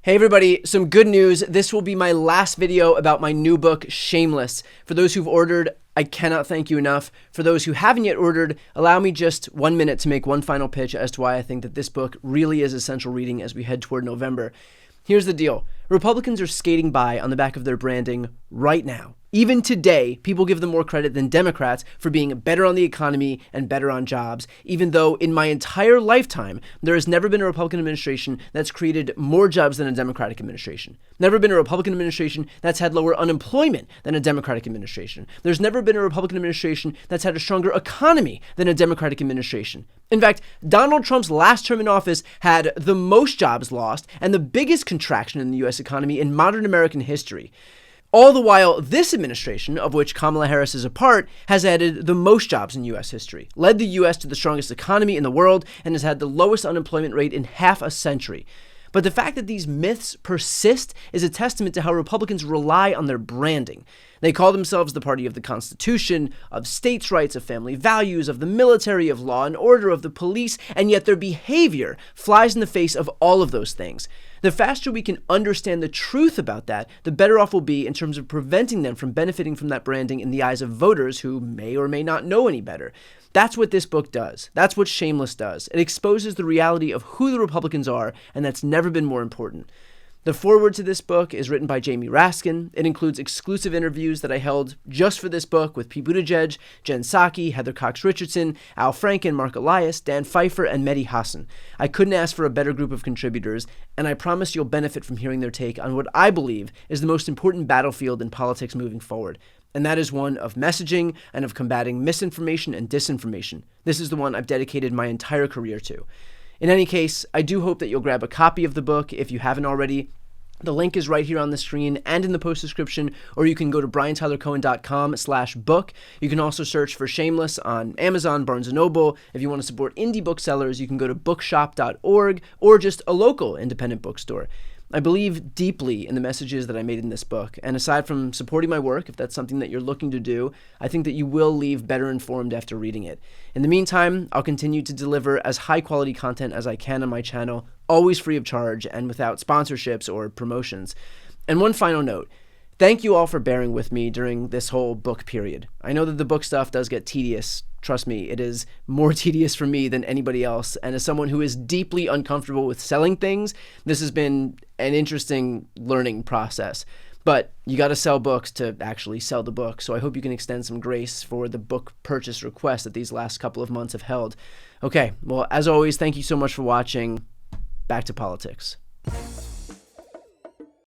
Hey everybody, some good news. This will be my last video about my new book, Shameless. For those who've ordered, I cannot thank you enough. For those who haven't yet ordered, allow me just 1 minute to make one final pitch as to why I think that this book really is essential reading as we head toward November. Here's the deal. Republicans are skating by on the back of their branding right now. Even today, people give them more credit than Democrats for being better on the economy and better on jobs, even though in my entire lifetime, there has never been a Republican administration that's created more jobs than a Democratic administration. Never been a Republican administration that's had lower unemployment than a Democratic administration. There's never been a Republican administration that's had a stronger economy than a Democratic administration. In fact, Donald Trump's last term in office had the most jobs lost and the biggest contraction in the U.S. economy in modern American history. All the while, this administration, of which Kamala Harris is a part, has added the most jobs in U.S. history, led the U.S. to the strongest economy in the world, and has had the lowest unemployment rate in half a century. But the fact that these myths persist is a testament to how Republicans rely on their branding. They call themselves the party of the Constitution, of states' rights, of family values, of the military, of law and order, of the police, and yet their behavior flies in the face of all of those things. The faster we can understand the truth about that, the better off we'll be in terms of preventing them from benefiting from that branding in the eyes of voters who may or may not know any better. That's what this book does. That's what Shameless does. It exposes the reality of who the Republicans are, and that's never been more important. The foreword to this book is written by Jamie Raskin. It includes exclusive interviews that I held just for this book with Pete Buttigieg, Jen Psaki, Heather Cox Richardson, Al Franken, Mark Elias, Dan Pfeiffer, and Mehdi Hasan. I couldn't ask for a better group of contributors, and I promise you'll benefit from hearing their take on what I believe is the most important battlefield in politics moving forward. And that is one of messaging and of combating misinformation and disinformation. This is the one I've dedicated my entire career to. In any case, I do hope that you'll grab a copy of the book if you haven't already. The link is right here on the screen and in the post description, or you can go to briantylercohen.com/book. You can also search for Shameless on Amazon, Barnes & Noble. If you want to support indie booksellers, you can go to bookshop.org or just a local independent bookstore. I believe deeply in the messages that I made in this book, and aside from supporting my work, if that's something that you're looking to do, I think that you will leave better informed after reading it. In the meantime, I'll continue to deliver as high-quality content as I can on my channel, always free of charge and without sponsorships or promotions. And one final note. Thank you all for bearing with me during this whole book period. I know that the book stuff does get tedious. Trust me, it is more tedious for me than anybody else. And as someone who is deeply uncomfortable with selling things, this has been an interesting learning process. But you got to sell books to actually sell the book. So I hope you can extend some grace for the book purchase requests that these last couple of months have held. Okay, well, as always, thank you so much for watching. Back to politics.